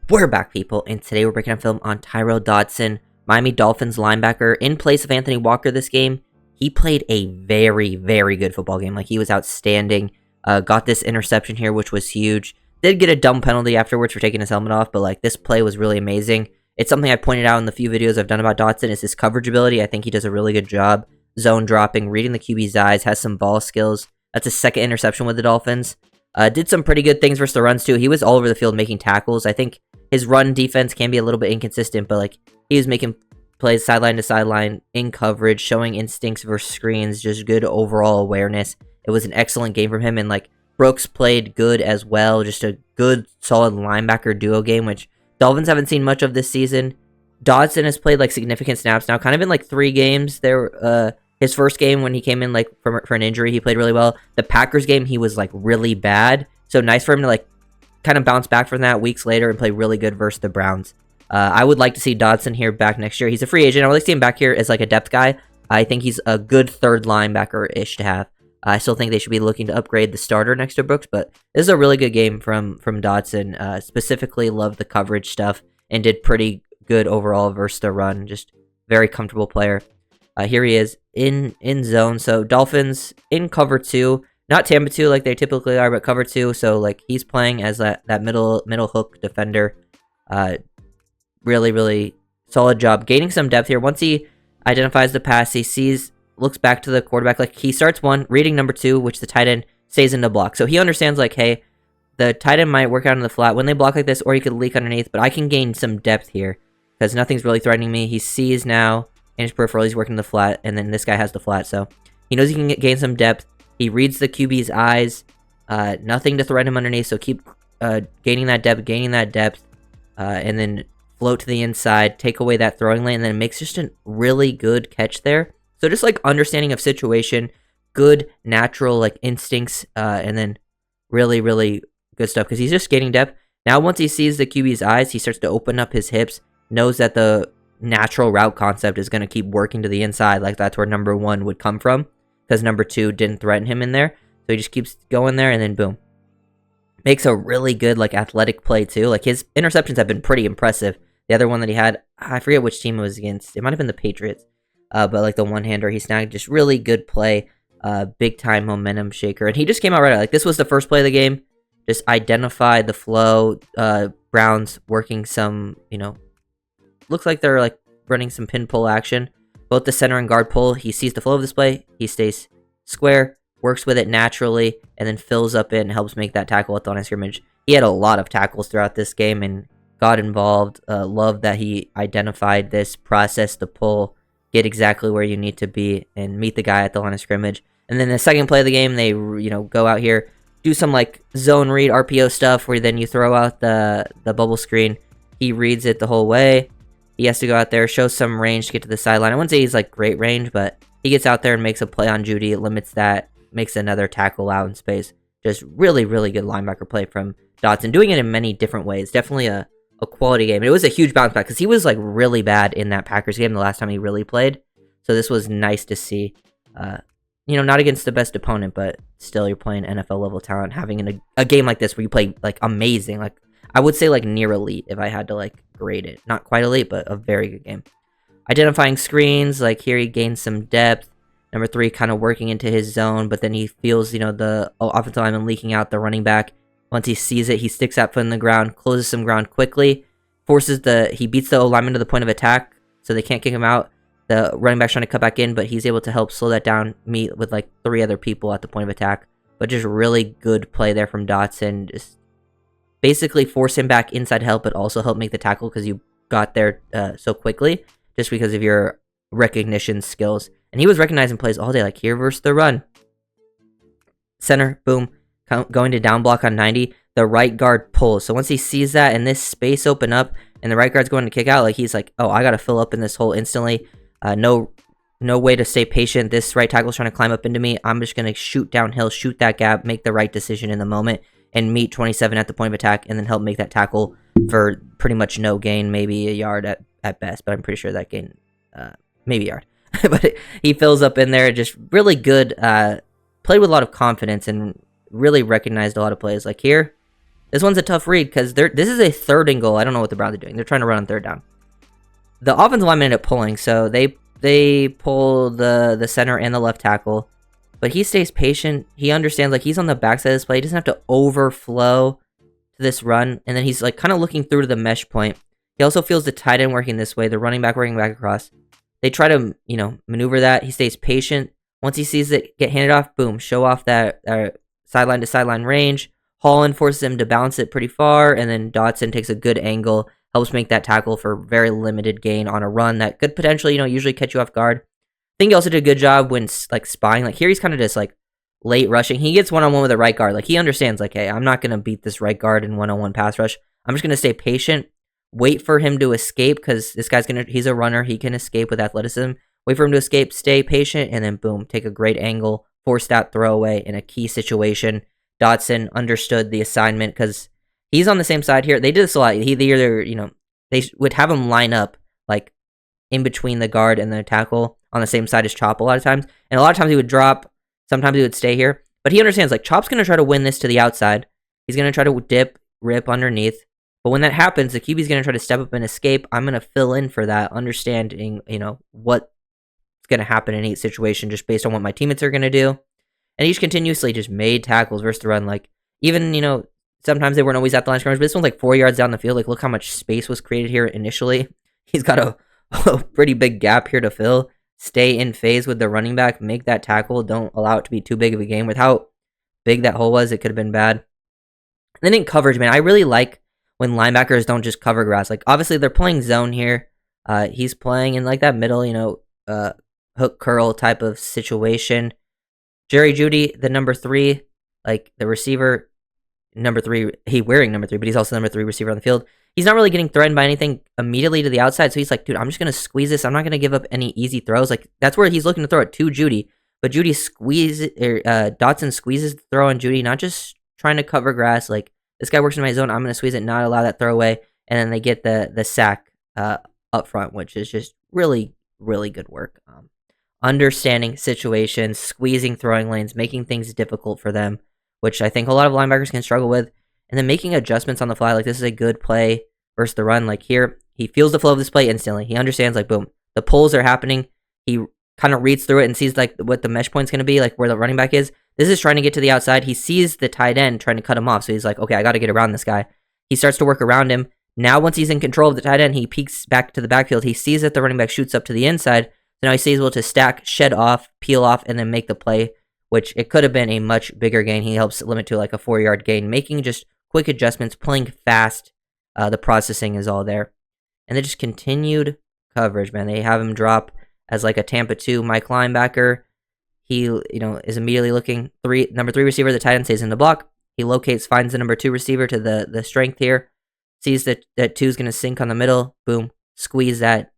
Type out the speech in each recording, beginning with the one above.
We're back, people, and today we're breaking down film on Tyrel Dodson, Miami Dolphins linebacker, in place of Anthony Walker this game. He played a very, very good football game. Like, he was outstanding. Got this interception here, which was huge. Did get a dumb penalty afterwards for taking his helmet off, but, like, this play was really amazing. It's something I pointed out in the few videos I've done about Dodson, is his coverage ability. I think he does a really good job. Zone dropping, reading the QB's eyes, has some ball skills. That's his second interception with the Dolphins. Did some pretty good things versus the runs, too. He was all over the field making tackles. I think his run defense can be a little bit inconsistent, but, like, he was making plays sideline to sideline in coverage, showing instincts versus screens, just good overall awareness. It was an excellent game from him, and, like, Brooks played good as well. Just a good, solid linebacker duo game, which Dolphins haven't seen much of this season. Dodson has played, like, significant snaps now, kind of in, like, 3 games. His first game when he came in, like, for an injury, he played really well. The Packers game, he was, like, really bad. So nice for him to, like, kind of bounce back from that weeks later and play really good versus the Browns. I would like to see Dodson here back next year. He's a free agent. I would like to see him back here as, like, a depth guy. I think he's a good third linebacker-ish to have. I still think they should be looking to upgrade the starter next to Brooks, but this is a really good game from Dodson. Specifically, loved the coverage stuff and did pretty good overall versus the run. Just very comfortable player. Here he is in zone. So Dolphins in cover 2. Not Tampa 2 like they typically are, but cover 2. So, like, he's playing as that middle hook defender. Really, really solid job. Gaining some depth here. Once he identifies the pass, he looks back to the quarterback. Like, he starts 1, reading number 2, which the tight end stays in the block. So he understands, like, hey, the tight end might work out in the flat when they block like this, or he could leak underneath, but I can gain some depth here because nothing's really threatening me. He sees now in his peripheral, he's working the flat, and then this guy has the flat, so he knows he can gain some depth. He reads the QB's eyes. Nothing to threaten him underneath, so keep gaining that depth, and then float to the inside, take away that throwing lane, and then makes just a really good catch there. So just, like, understanding of situation, good natural, like, instincts, and then really, really good stuff because he's just gaining depth. Now, once he sees the QB's eyes, he starts to open up his hips, knows that the natural route concept is going to keep working to the inside. Like, that's where number 1 would come from because number 2 didn't threaten him in there. So he just keeps going there, and then boom. Makes a really good, like, athletic play too. Like, his interceptions have been pretty impressive. The other one that he had, I forget which team it was against. It might have been the Patriots. But, like, the one-hander he snagged, just really good play. Big-time momentum shaker. And he just came out right. Like, this was the first play of the game. Just identified the flow. Browns working some, looks like they're, like, running some pin pull action. Both the center and guard pull. He sees the flow of this play. He stays square, works with it naturally, and then fills up it and helps make that tackle at the line of scrimmage. He had a lot of tackles throughout this game and got involved. Love that he identified this, processed the pull, get exactly where you need to be, and meet the guy at the line of scrimmage. And then the second play of the game, they, go out here, do some, like, zone read RPO stuff where then you throw out the bubble screen. He reads it the whole way. He has to go out there, show some range to get to the sideline. I wouldn't say he's, like, great range, but he gets out there and makes a play on Judy. It limits that, makes another tackle out in space. Just really, really good linebacker play from Dodson. Doing it in many different ways. Definitely a quality game. And it was a huge bounce back because he was, like, really bad in that Packers game the last time he really played. So this was nice to see. Not against the best opponent, but still you're playing NFL level talent. Having a game like this where you play, like, amazing. Like, I would say, like, near elite if I had to, like, grade it. Not quite elite, but a very good game. Identifying screens, like, here he gains some depth. Number 3 kind of working into his zone, but then he feels, the offensive lineman leaking out the running back. Once he sees it, he sticks that foot in the ground, closes some ground quickly, he beats the O-lineman to the point of attack, so they can't kick him out. The running back's trying to cut back in, but he's able to help slow that down, meet with, like, 3 other people at the point of attack. But just really good play there from Dodson. Just basically force him back inside help, but also help make the tackle because you got there so quickly, just because of your recognition skills. And he was recognizing plays all day, like here versus the run. Center, boom, going to down block on 90. The right guard pulls. So once he sees that and this space open up and the right guard's going to kick out, like, he's like, oh, I got to fill up in this hole instantly. No way to stay patient. This right tackle's trying to climb up into me. I'm just going to shoot downhill, shoot that gap, make the right decision in the moment, and meet 27 at the point of attack, and then help make that tackle for pretty much no gain, maybe a yard at best, but I'm pretty sure that gain, maybe a yard. But he fills up in there, just really good, played with a lot of confidence, and really recognized a lot of plays. Like here, This one's a tough read because this is a 3rd and goal. I don't know what the Browns are doing. They're trying to run on 3rd down. The offensive lineman ended up pulling, so they pull the center and the left tackle. But he stays patient. He understands, like, he's on the backside of this play. He doesn't have to overflow to this run. And then he's, like, kind of looking through to the mesh point. He also feels the tight end working this way. The running back working back across. They try to, maneuver that. He stays patient. Once he sees it get handed off, boom, show off that sideline to sideline range. Holland forces him to bounce it pretty far. And then Dodson takes a good angle. Helps make that tackle for very limited gain on a run that could potentially, usually catch you off guard. I think he also did a good job when, like, spying. Like, here he's kind of just, like, late rushing. He gets one-on-one with the right guard. Like, he understands, like, hey, I'm not going to beat this right guard in one-on-one pass rush. I'm just going to stay patient, wait for him to escape, because this guy's he's a runner. He can escape with athleticism. Wait for him to escape, stay patient, and then, boom, take a great angle, force that throwaway in a key situation. Dodson understood the assignment, because he's on the same side here. They did this a lot. They either, they would have him line up, like, in between the guard and the tackle on the same side as Chop a lot of times. And a lot of times he would drop. Sometimes he would stay here. But he understands, like, Chop's going to try to win this to the outside. He's going to try to dip, rip underneath. But when that happens, the QB's going to try to step up and escape. I'm going to fill in for that, understanding, what's going to happen in each situation just based on what my teammates are going to do. And he's continuously just made tackles versus the run. Like, even, sometimes they weren't always at the line of scrimmage, but this one's like 4 yards down the field. Like, look how much space was created here initially. He's got a pretty big gap here to fill. Stay in phase with the running back. Make that tackle. Don't allow it to be too big of a game. With how big that hole was, it could have been bad. And then in coverage, man, I really like when linebackers don't just cover grass. Like, obviously, they're playing zone here. He's playing in, like, that middle, hook curl type of situation. Jerry Jeudy, the number 3, like, the receiver, number 3, he wearing number 3, but he's also number 3 receiver on the field. He's not really getting threatened by anything immediately to the outside, so he's like, dude, I'm just going to squeeze this. I'm not going to give up any easy throws. Like, that's where he's looking to throw it to Jeudy, but Dodson squeezes the throw on Jeudy, not just trying to cover grass. Like, this guy works in my zone. I'm going to squeeze it, not allow that throwaway, and then they get the sack up front, which is just really, really good work. Understanding situations, squeezing throwing lanes, making things difficult for them, which I think a lot of linebackers can struggle with. And then making adjustments on the fly. Like, this is a good play versus the run. Like, here, he feels the flow of this play instantly. He understands, like, boom, the pulls are happening. He kind of reads through it and sees, like, what the mesh point's going to be, like, where the running back is. This is trying to get to the outside. He sees the tight end trying to cut him off. So he's like, okay, I got to get around this guy. He starts to work around him. Now, once he's in control of the tight end, he peeks back to the backfield. He sees that the running back shoots up to the inside. So now he's able to stack, shed off, peel off, and then make the play, which it could have been a much bigger gain. He helps limit to, like, a 4-yard gain, making just quick adjustments, playing fast. The processing is all there. And then just continued coverage, man. They have him drop as, like, a Tampa 2 Mike linebacker. He, is immediately looking. Number 3 receiver, the tight end stays in the block. He locates, finds the number 2 receiver to the strength here. Sees that 2 is going to sink on the middle. Boom. Squeeze that.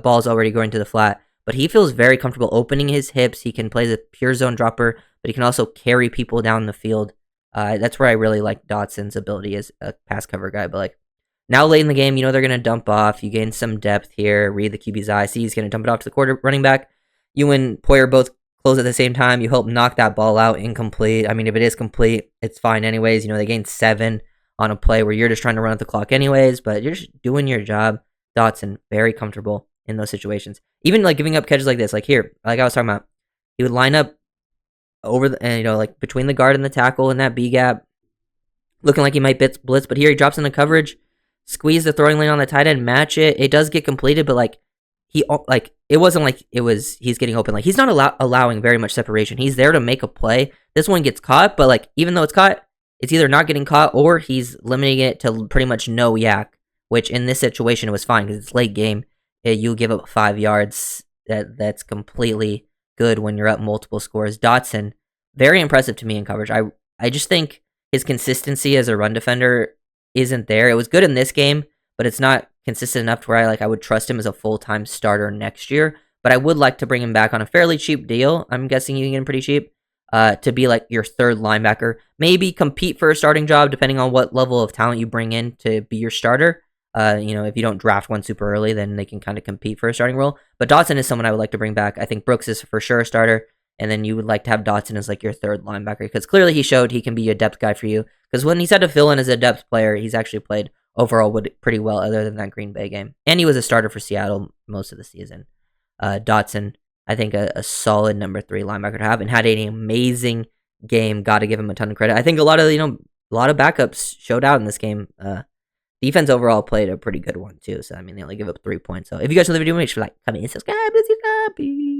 Ball's already going to the flat. But he feels very comfortable opening his hips. He can play the pure zone dropper, but he can also carry people down the field. That's where I really like Dodson's ability as a pass cover guy. But, like, now late in the game, they're going to dump off. You gain some depth here. Read the QB's eye. See he's going to dump it off to the running back. You and Poyer both close at the same time. You help knock that ball out incomplete. I mean, if it is complete, it's fine anyways. They gain 7 on a play where you're just trying to run out the clock anyways, but you're just doing your job. Dodson, very comfortable in those situations. Even, like, giving up catches like this. Like, here, like I was talking about, he would line up over the, like, between the guard and the tackle in that B gap, looking like he might blitz, but here he drops into coverage, squeeze the throwing lane on the tight end, match it. It does get completed, but, like, it wasn't like he's getting open. Like, he's not allowing very much separation. He's there to make a play. This one gets caught, but, like, even though it's caught, it's either not getting caught or he's limiting it to pretty much no yak, which in this situation it was fine because it's late game. You give up 5 yards. That's completely good when you're up multiple scores. Dodson, very impressive to me in coverage. I just think his consistency as a run defender isn't there. It was good in this game, but it's not consistent enough to where I would trust him as a full-time starter next year. But I would like to bring him back on a fairly cheap deal. I'm guessing you can get him pretty cheap. To be like your 3rd linebacker. Maybe compete for a starting job depending on what level of talent you bring in to be your starter. If you don't draft one super early, then they can kind of compete for a starting role. But Dodson is someone I would like to bring back. I think Brooks is for sure a starter. and then you would like to have Dodson as like your third linebacker because clearly he showed he can be a depth guy for you. Because when he's had to fill in as a depth player, he's actually played overall pretty well, other than that Green Bay game, and he was a starter for Seattle most of the season. Dodson, I think a solid number 3 linebacker to have, and had an amazing game. Got to give him a ton of credit. I think a lot of backups showed out in this game. Defense overall played a pretty good one too. So I mean, they only give up 3 points. So if you guys know the video, make sure to like, comment, and subscribe. Let's get happy.